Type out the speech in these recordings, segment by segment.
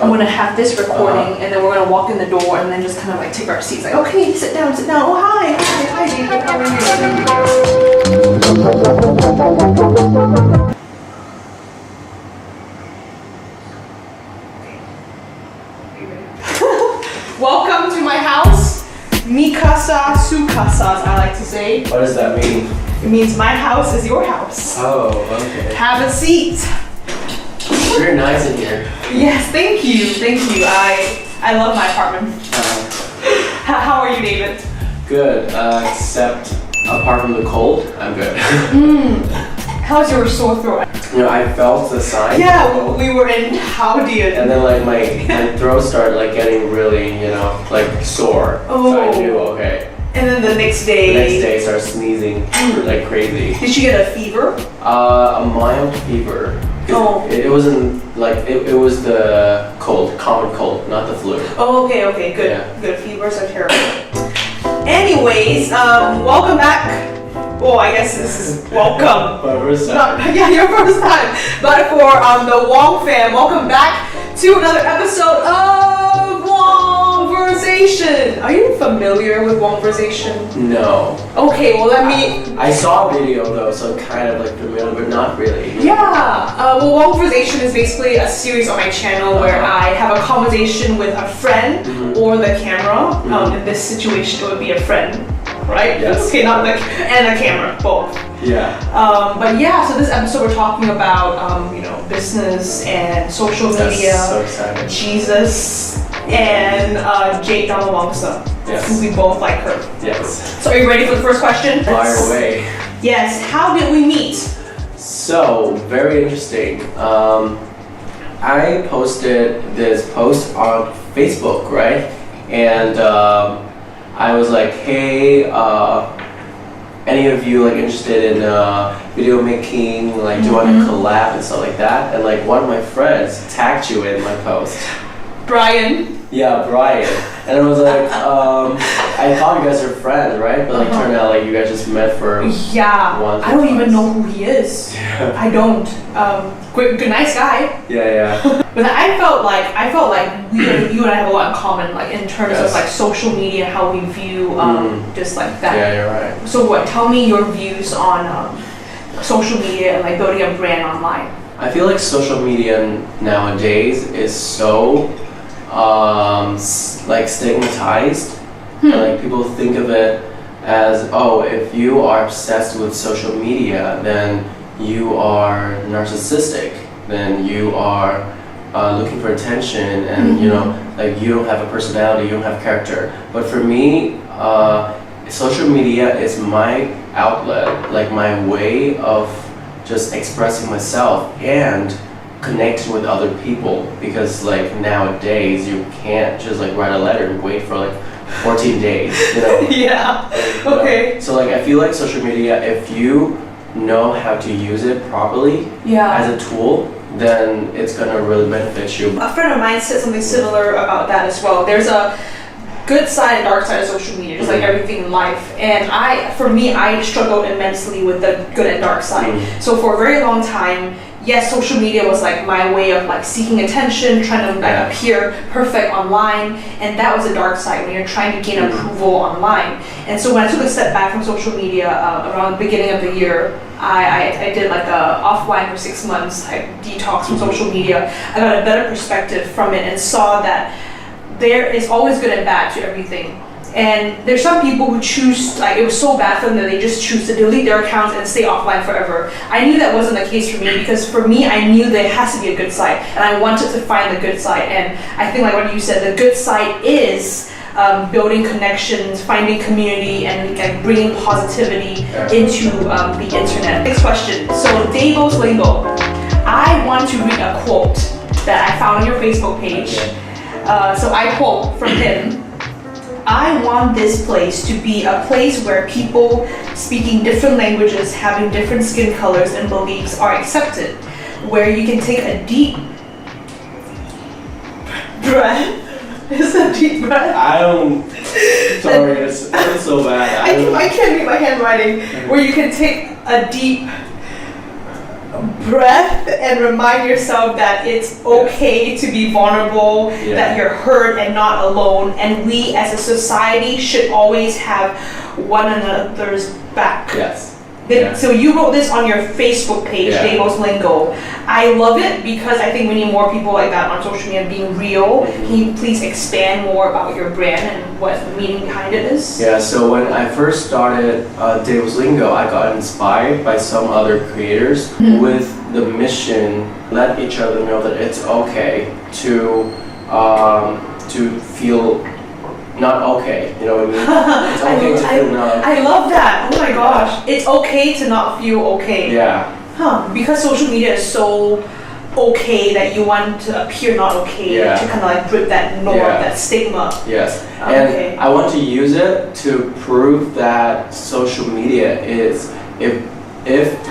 I'm gonna have this recording, and then we're gonna walk in the door, and then just kind of like take our seats. Like, okay, sit down, sit down. Oh, hi, David. How are you? Welcome to my house. Mi casa, su casa, as I like to say. What does that mean? It means my house is your house. Oh, okay. Have a seat. Very nice in here. Yes, thank you, thank you. I love my apartment. How are you, David? Good, except apart from the cold, I'm good. How's your sore throat? You know, I felt the sign. Yeah, we were in Howdy. And then like my throat started like getting really, you know, like sore. Oh. So I knew, okay. And then the next day. The next day I started sneezing like crazy. Did you get a fever? A mild fever. Oh. It wasn't like, it was the cold, common cold, not the flu. Oh, okay, good. Yeah. Good. Fevers are terrible. Anyways, welcome back. Oh, I guess this is welcome. My first time. Yeah, your first time. But for the WONG fam, welcome back to another episode of WONGversation. Are you familiar with WONGversation? No. Okay, well let me... I saw a video though, so kind of like familiar, but not really. Yeah, well WONGversation is basically a series on my channel where I have a conversation with a friend or the camera. In this situation, it would be a friend. Right? Yes. Okay, not the and a camera, both. Yeah. But yeah, so this episode we're talking about you know, business and social media. That's so exciting. Jesus and Jade Donald Wongsa. Yes. We both like her. Yes. So are you ready for the first question? Fire away. Yes. How did we meet? So very interesting. I posted this post on Facebook, right? And I was like, hey, any of you like interested in video making? Like, do you want to collab and stuff like that? And like one of my friends tagged you in my post. Brian. Yeah, Brian. And I was like, I thought you guys were friends, right? But like turned out like you guys just met for once. I don't even know who he is. Yeah. I don't. Good, nice guy. Yeah. But I felt like you and I have a lot in common, like in terms of like social media and how we view just like that. Yeah, you're right. So what? Tell me your views on social media and like building a brand online. I feel like social media nowadays is so like stigmatized. And, like people think of it as, oh, if you are obsessed with social media, then you are narcissistic, then you are looking for attention, and you know, like you don't have a personality, you don't have character. But for me, social media is my outlet, like my way of just expressing myself and connecting with other people, because like nowadays you can't just like write a letter and wait for like 14 days, you know. Yeah. Okay. So like I feel like social media, if you know how to use it properly as a tool, then it's gonna really benefit you. A friend of mine said something similar about that as well. There's a good side and dark side of social media, just like everything in life. And for me, I struggled immensely with the good and dark side. So for a very long time, yes, social media was like my way of like seeking attention, trying to like appear perfect online, and that was the dark side when you're trying to gain approval online. And so when I took a step back from social media around the beginning of the year, I did like a offline for 6 months. I detoxed from social media. I got a better perspective from it and saw that there is always good and bad to everything. And there's some people who choose, like it was so bad for them that they just choose to delete their accounts and stay offline forever. I knew that wasn't the case for me, because for me, I knew there has to be a good side, and I wanted to find the good side. And I think like what you said, the good side is building connections, finding community, and like bringing positivity into the internet. Next question. So Davo's Lingo. I want to read a quote that I found on your Facebook page. So I quote from him. I want this place to be a place where people speaking different languages, having different skin colors and beliefs are accepted, where you can take a deep breath. It's a deep breath. I don't. Sorry, it's so bad. I can't read my handwriting. Where you can take a deep breath and remind yourself that it's okay to be vulnerable, that you're hurt and not alone, and we as a society should always have one another's back. Yes. So you wrote this on your Facebook page, Davos Lingo. I love it because I think we need more people like that on social media being real. Can you please expand more about your brand and what the meaning behind it is? Yeah, so when I first started Davos Lingo, I got inspired by some other creators with the mission, let each other know that it's okay to feel not okay, you know what I mean? It's okay to feel not. I love that. Oh my gosh, it's okay to not feel okay. Yeah. Because social media is so okay that you want to appear not okay to kind of like break that norm, that stigma. Yes. And I want to use it to prove that social media is, if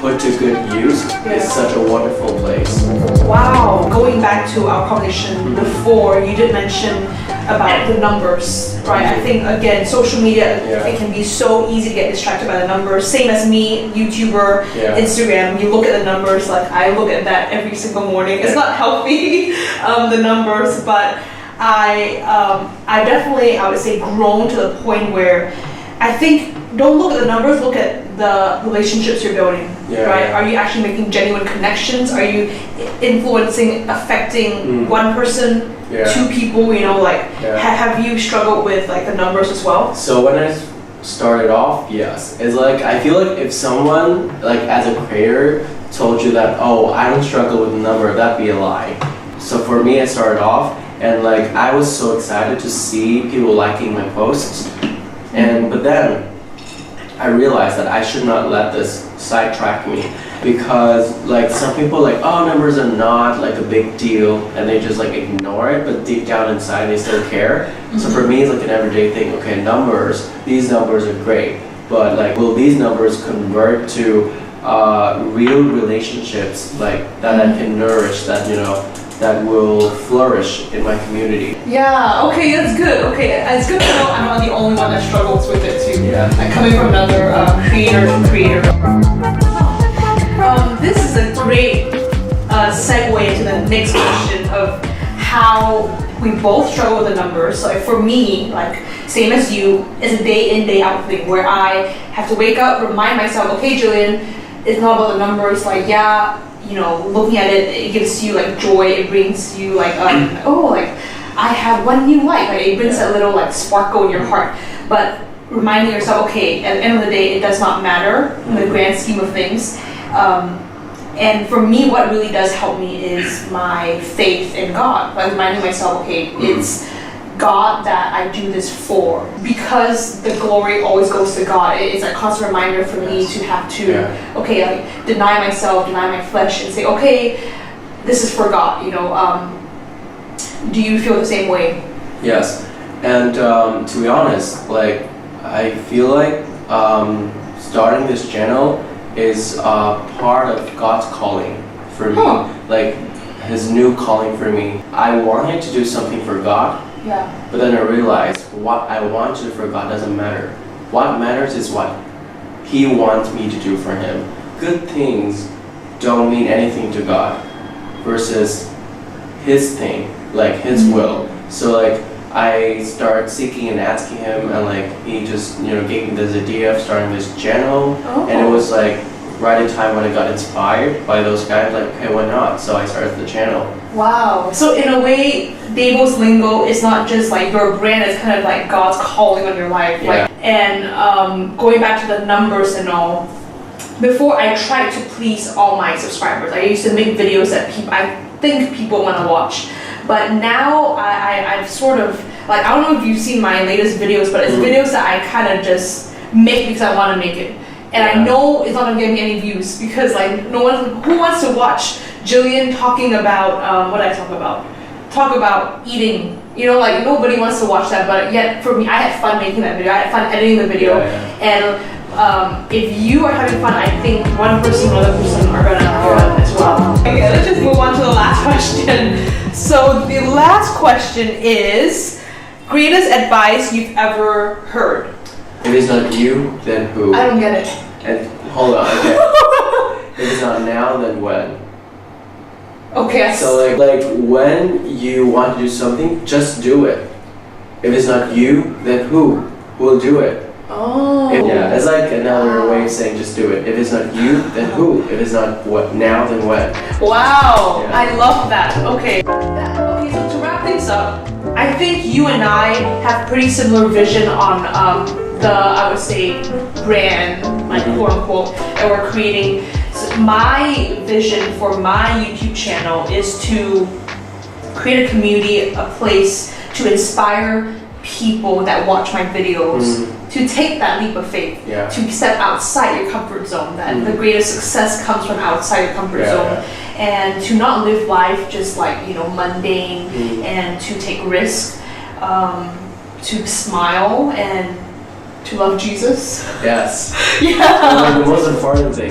put to good use, is such a wonderful place. Wow. Going back to our conversation before, you did mention about the numbers, right? I think again, social media, it can be so easy to get distracted by the numbers. Same as me, YouTuber, Instagram, you look at the numbers, like I look at that every single morning. It's not healthy, the numbers, but I definitely, I would say, grown to the point where I think, don't look at the numbers, look at the relationships you're building, right? Are you actually making genuine connections? Are you influencing, affecting one person, two people, you know, like, have you struggled with like the numbers as well? So when I started off, yes. It's like, I feel like if someone, like as a creator, told you that, oh, I don't struggle with the number, that'd be a lie. So for me, I started off, and like, I was so excited to see people liking my posts. But then I realized that I should not let this sidetrack me, because like some people like, oh, numbers are not like a big deal, and they just like ignore it, but deep down inside they still care. So for me, it's like an everyday thing. Okay, numbers, these numbers are great, but like, will these numbers convert to real relationships like that I can nourish, that, you know, that will flourish in my community? Yeah, okay, that's good. Okay, it's good to know I'm not the only one that struggles with it too. Like coming from another creator to creator. This is a great segue into the next question of how we both struggle with the numbers. So for me, like same as you, it's a day in, day out thing where I have to wake up, remind myself, okay, Gillian, it's not about the numbers, like you know, looking at it, it gives you like joy, it brings you like, oh, like I have one new like it brings that little like sparkle in your heart. But reminding yourself, okay, at the end of the day, it does not matter in the grand scheme of things. And for me, what really does help me is my faith in God, like reminding myself, okay, it's God that I do this for, because the glory always goes to God. It's a constant reminder for me to have to, okay, like deny myself, deny my flesh, and say, okay, this is for God. You know, do you feel the same way? Yes, and to be honest, like I feel like starting this channel is part of God's calling for me, like His new calling for me. I wanted to do something for God. But then I realized what I want to do for God doesn't matter. What matters is what He wants me to do for Him. Good things don't mean anything to God versus His thing, like His will. So like I started seeking and asking Him, and like He just, you know, gave me this idea of starting this channel, and it was like right in time when I got inspired by those guys, like, okay, why not? So I started the channel. Wow. So in a way, Davos Lingo is not just like your brand, it's kind of like God's calling on your life. Like, and going back to the numbers and all, before I tried to please all my subscribers. I used to make videos that I think people want to watch. But now I've sort of, like, I don't know if you've seen my latest videos, but it's videos that I kind of just make because I want to make it. And I know it's not going to get me any views because, like, no one, who wants to watch Gillian talking about, what did I talk about? Talk about eating. You know, like, nobody wants to watch that, but yet for me, I had fun making that video. I had fun editing the video. And if you are having fun, I think one person or another person are going to have fun as well. Okay, let's just move on to the last question. So the last question is, greatest advice you've ever heard? If it's not you, then who? I don't get it. And hold on, okay. If it's not now, then when? Okay. So like when you want to do something, just do it. If it's not you, then who will do it? Oh. Yeah, it's like another way of saying just do it. If it's not you, then who? If it's not what now, then when? Wow, Yeah. I love that. Okay. Okay, so to wrap things up, I think you and I have pretty similar vision on the, I would say, brand, like quote unquote, that we're creating. So my vision for my YouTube channel is to create a community, a place to inspire people that watch my videos to take that leap of faith, to step outside your comfort zone, that the greatest success comes from outside your comfort zone, and to not live life just like, you know, mundane, and to take risk, to smile and to love Jesus. Yes. Yeah. The most important thing.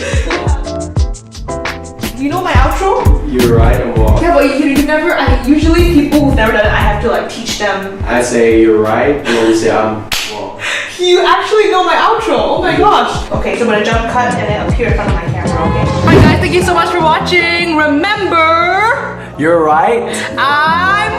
You know my outro? You're right and wrong. Yeah, but you never, usually people who've never done it, I have to like teach them. I say you're right, and then you say I'm wrong. You actually know my outro, oh my gosh. Okay, so I'm gonna jump cut and then appear in front of my camera, okay? Alright guys, thank you so much for watching. Remember, You're right. I'm